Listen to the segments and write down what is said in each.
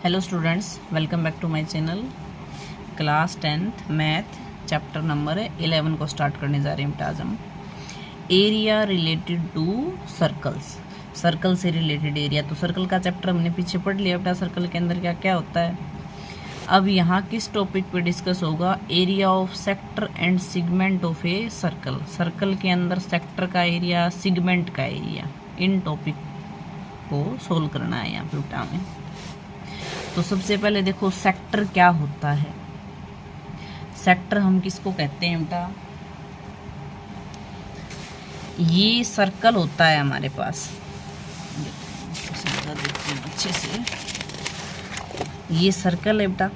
Hello students, welcome back to my channel. Class 10th math chapter number 11 को start करने जा रहे हैं बेटा। आज हम area related to circles, circle से रिलेटेड एरिया। तो सर्कल का चैप्टर हमने पीछे पढ़ लिया बेटा, सर्कल के अंदर क्या क्या होता है। अब यहाँ किस टॉपिक पे डिस्कस होगा? Area of sector and segment of a circle. Circle के अंदर सेक्टर का एरिया, सिगमेंट का एरिया, इन टॉपिक को सोल्व करना है यहाँ पे बेटा हमें। तो सबसे पहले देखो सेक्टर क्या होता है। सेक्टर हम किसको कहते हैं बेटा? ये सर्कल होता है हमारे पास, देखते हैं अच्छे से। ये सर्कल है बेटा,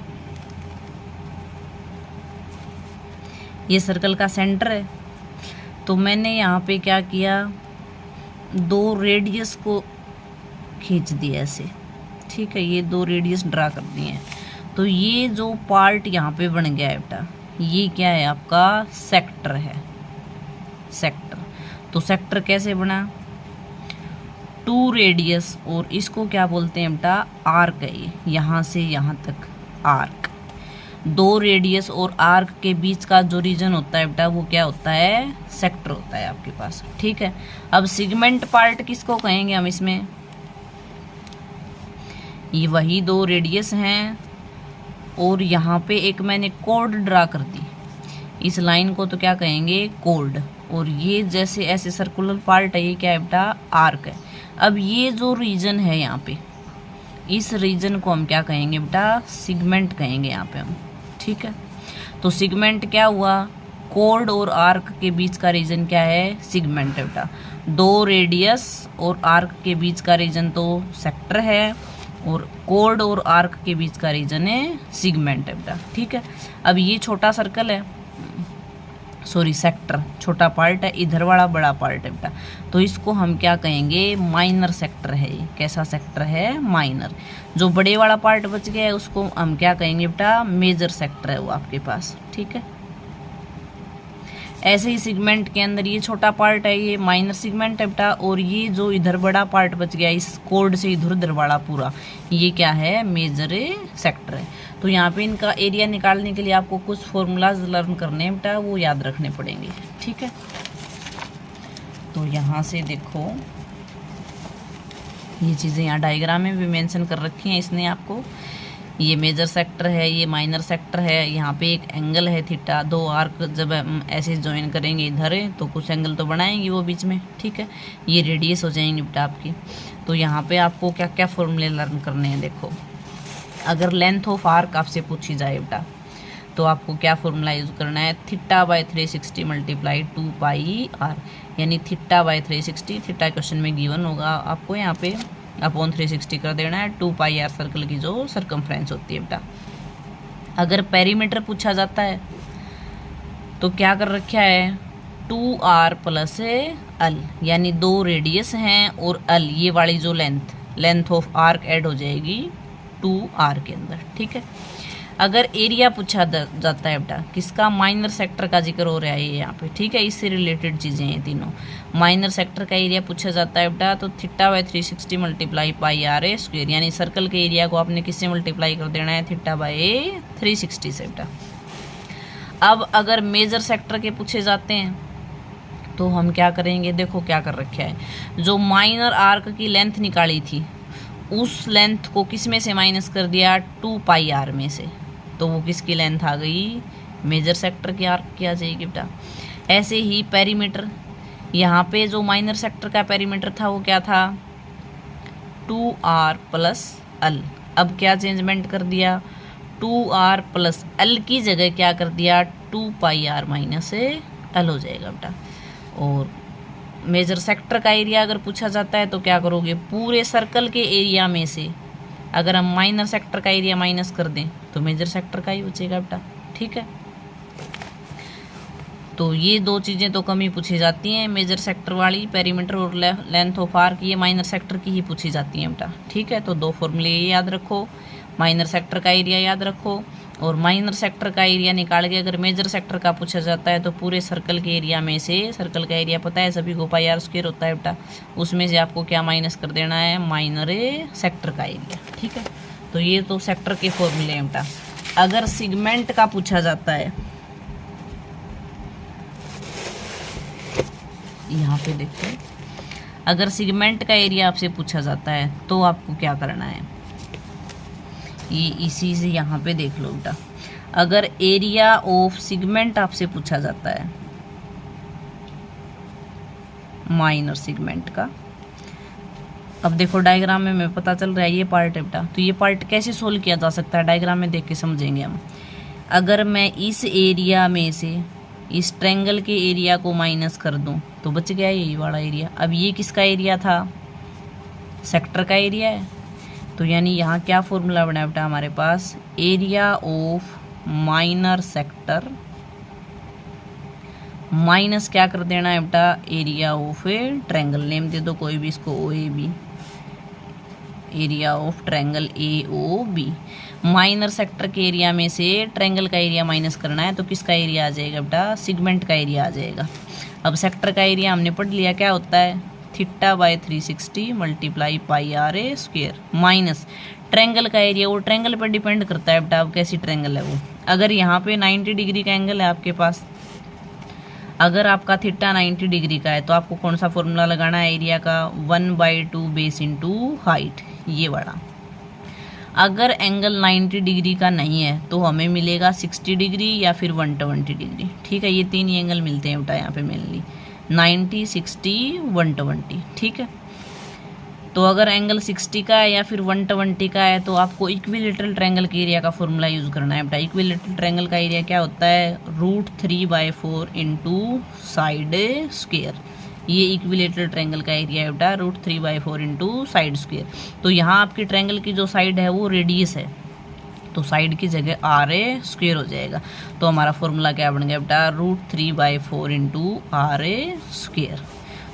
ये सर्कल का सेंटर है। तो मैंने यहाँ पे क्या किया, दो रेडियस को खींच दिया ऐसे, ठीक है। ये दो रेडियस ड्रा कर दिए हैं। तो ये जो पार्ट यहाँ पे बन गया है बेटा, ये क्या है? आपका सेक्टर है, सेक्टर। तो सेक्टर कैसे बना? टू रेडियस, और इसको क्या बोलते हैं बेटा? आर्क है ये, यहाँ से यहाँ तक आर्क। दो रेडियस और आर्क के बीच का जो रीजन होता है बेटा, वो क्या होता है? सेक्टर होता है आपके पास, ठीक है। अब सिगमेंट पार्ट किसको कहेंगे हम इसमें? ये वही दो रेडियस हैं और यहाँ पे एक मैंने कॉर्ड ड्रा कर दी, इस लाइन को तो क्या कहेंगे? कॉर्ड। और ये जैसे ऐसे सर्कुलर पार्ट है, ये क्या है बेटा? आर्क है। अब ये जो रीजन है यहाँ पे, इस रीजन को हम क्या कहेंगे बेटा? सिगमेंट कहेंगे यहाँ पे हम, ठीक है। तो सिगमेंट क्या हुआ? कॉर्ड और आर्क के बीच का रीजन क्या है? सिगमेंट है बेटा। दो रेडियस और आर्क के बीच का रीजन तो सेक्टर है, और कॉर्ड और आर्क के बीच का रीजन है सिगमेंट है बेटा, ठीक है। अब ये छोटा सर्कल है, सॉरी सेक्टर छोटा पार्ट है, इधर वाला बड़ा पार्ट है बेटा। तो इसको हम क्या कहेंगे? माइनर सेक्टर है ये। कैसा सेक्टर है? माइनर। जो बड़े वाला पार्ट बच गया है उसको हम क्या कहेंगे बेटा? मेजर सेक्टर है वो आपके पास, ठीक है। ऐसे ही सिगमेंट के अंदर ये छोटा पार्ट है, ये माइनर सिगमेंट है बेटा। और ये जो इधर बड़ा पार्ट बच गया, इस कोड से इधर उधर वाला पूरा, ये क्या है? मेजर सेक्टर है। तो यहाँ पे इनका एरिया निकालने के लिए आपको कुछ फॉर्मूलाज लर्न करने हैं बेटा, वो याद रखने पड़ेंगे, ठीक है। तो यहाँ से देखो, ये चीज़ें यहाँ डायग्राम में भी मेंशन कर रखी हैं इसने आपको। ये मेजर सेक्टर है, ये माइनर सेक्टर है। यहाँ पे एक एंगल है थीटा। दो आर्क जब हम ऐसे ज्वाइन करेंगे इधर, तो कुछ एंगल तो बनाएंगे वो बीच में, ठीक है। ये रेडियस हो जाएंगी बेटा आपकी। तो यहाँ पे आपको क्या क्या फॉर्मूले लर्न करने हैं देखो। अगर लेंथ ऑफ आर्क आपसे पूछी जाए बेटा, तो आपको क्या फॉर्मूला यूज करना है? Theta by 360 multiply 2 pi r, यानी थीटा बाय 360। थीटा क्वेश्चन में गिवन होगा आपको, यहाँ पे अपॉन 360 कर देना है। 2 पाई आर सर्कल की जो सर्कमफ्रेंस होती है बेटा। अगर पेरीमीटर पूछा जाता है तो क्या कर रखा है? 2r प्लस एल, यानी दो रेडियस हैं और एल, ये वाली जो लेंथ ऑफ आर्क ऐड हो जाएगी 2r के अंदर, ठीक है। अगर एरिया पूछा जाता है बेटा, किसका? माइनर सेक्टर का जिक्र हो रहा है ये यहाँ पे, ठीक है। इससे रिलेटेड चीज़ें हैं तीनों। माइनर सेक्टर का एरिया पूछा जाता है बेटा, तो theta by 360 multiply pi r a square, यानी सर्कल के एरिया को आपने किससे मल्टीप्लाई कर देना है? थीटा बाय 360 से बेटा। अब अगर मेजर सेक्टर के पूछे जाते हैं तो हम क्या करेंगे? देखो क्या कर रखा है, जो माइनर आर्क की लेंथ निकाली थी, उस लेंथ को किस में से माइनस कर दिया? 2 पाई आर में से। तो वो किसकी लेंथ आ गई? मेजर सेक्टर की आर्क की आ जाएगी बेटा। ऐसे ही पेरीमीटर, यहाँ पे जो माइनर सेक्टर का पेरीमीटर था वो क्या था? 2r plus L. अब क्या चेंजमेंट कर दिया? 2r प्लस एल की जगह क्या कर दिया? 2 पाई आर माइनस एल हो जाएगा बेटा। और मेजर सेक्टर का एरिया अगर पूछा जाता है तो क्या करोगे? पूरे सर्कल के एरिया में से अगर हम माइनर सेक्टर का एरिया माइनस कर दें तो मेजर सेक्टर का ही बचेगा बेटा, ठीक है। तो ये दो चीज़ें तो कम ही पूछी जाती हैं, मेजर सेक्टर वाली, पेरीमीटर और लेंथ ऑफ आर्क, ये माइनर सेक्टर की ही पूछी जाती हैं बेटा, ठीक है। तो दो फॉर्मूले ये याद रखो, माइनर सेक्टर का एरिया याद रखो, और माइनर सेक्टर का एरिया निकाल के अगर मेजर सेक्टर का पूछा जाता है तो पूरे सर्कल के एरिया में से, सर्कल का एरिया पता है सभी को पाई आर स्क्वायर होता है बेटा, उसमें से आपको क्या माइनस कर देना है? माइनर सेक्टर का एरिया, ठीक है। तो ये तो सेक्टर के फॉर्मूले हैं बेटा। अगर सेगमेंट का पूछा जाता है, यहाँ पे देखते, अगर सेगमेंट का एरिया आपसे पूछा जाता है तो आपको क्या करना है, ये इसी से यहाँ पे देख लो बेटा। अगर एरिया ऑफ सेगमेंट आपसे पूछा जाता है, माइनर सेगमेंट का, अब देखो डायग्राम में मैं पता चल रहा है ये पार्ट है बेटा, तो ये पार्ट कैसे सोल्व किया जा सकता है डायग्राम में देख के समझेंगे हम। अगर मैं इस एरिया में से इस ट्रायंगल के एरिया को माइनस कर दूं तो बच गया यही वाला एरिया। अब ये किसका एरिया था, सेक्टर का एरिया है, तो यानी यहाँ क्या फॉर्मूला बना बेटा हमारे पास, area of minor sector minus क्या कर देना है बेटा, area of a triangle, name दे दो कोई भी इसको, O A B, area of triangle A O B. Minor sector के एरिया में से ट्रायंगल का एरिया माइनस करना है तो किसका एरिया आ जाएगा बेटा, सेगमेंट का एरिया आ जाएगा। अब सेक्टर का एरिया हमने पढ़ लिया क्या होता है, theta by 360 multiply pi r a square, minus triangle का एरिया, वो ट्रायंगल पर डिपेंड करता है बेटा अब कैसी ट्रायंगल है वो। अगर यहाँ पे 90 डिग्री का एंगल है आपके पास, अगर आपका थीटा 90 डिग्री का है तो आपको कौन सा फॉर्मूला लगाना है एरिया का, 1/2 बेस इंटू हाइट, ये वाला। अगर एंगल 90 डिग्री का नहीं है तो हमें मिलेगा 60 डिग्री या फिर 120 डिग्री, ठीक है। ये तीन ही एंगल मिलते हैं बेटा यहाँ पे मेनली, 90, 60, 120, ठीक है। तो अगर एंगल 60 का है या फिर 120 का है तो आपको इक्विलेटरल ट्रायंगल के एरिया का फॉर्मूला यूज करना है बेटा। इक्विलेटरल ट्रायंगल का एरिया क्या होता है, √3/4 इंटू साइड स्क्वायर, ये इक्विलेटरल ट्रायंगल का एरिया है बेटा, √3/4 इंटू साइड स्क्वायर। तो यहाँ आपकी ट्रायंगल की जो साइड है वो रेडियस है, तो साइड की जगह आर ए स्क्वायर हो जाएगा। तो हमारा फॉर्मूला क्या बन गया बेटा, √3/4 इंटू आर ए स्क्वायर।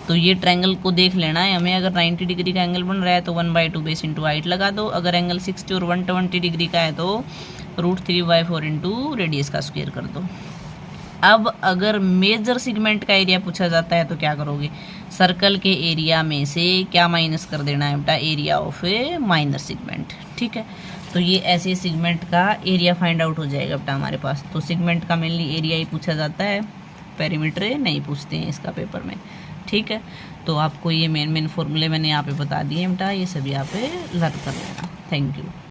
तो ये ट्रायंगल को देख लेना है हमें, अगर 90 डिग्री का एंगल बन रहा है तो 1/2 बेस इंटू हाइट लगा दो, अगर एंगल 60 और 120 डिग्री का है तो √3/4 इंटू रेडियस का स्क्वायर कर दो। अब अगर मेजर सेगमेंट का एरिया पूछा जाता है तो क्या करोगे, सर्कल के एरिया में से क्या माइनस कर देना है बेटा, area of A minor segment, ठीक है। तो ये ऐसे सेगमेंट का एरिया फाइंड आउट हो जाएगा बेटा हमारे पास। तो सेगमेंट का मेनली एरिया ही पूछा जाता है, पेरीमीटर नहीं पूछते हैं इसका पेपर में, ठीक है। तो आपको ये मेन फॉर्मूले मैंने यहाँ पे बता दिए बेटा, ये सभी यहाँ पे लर्न कर लेना। Thank you.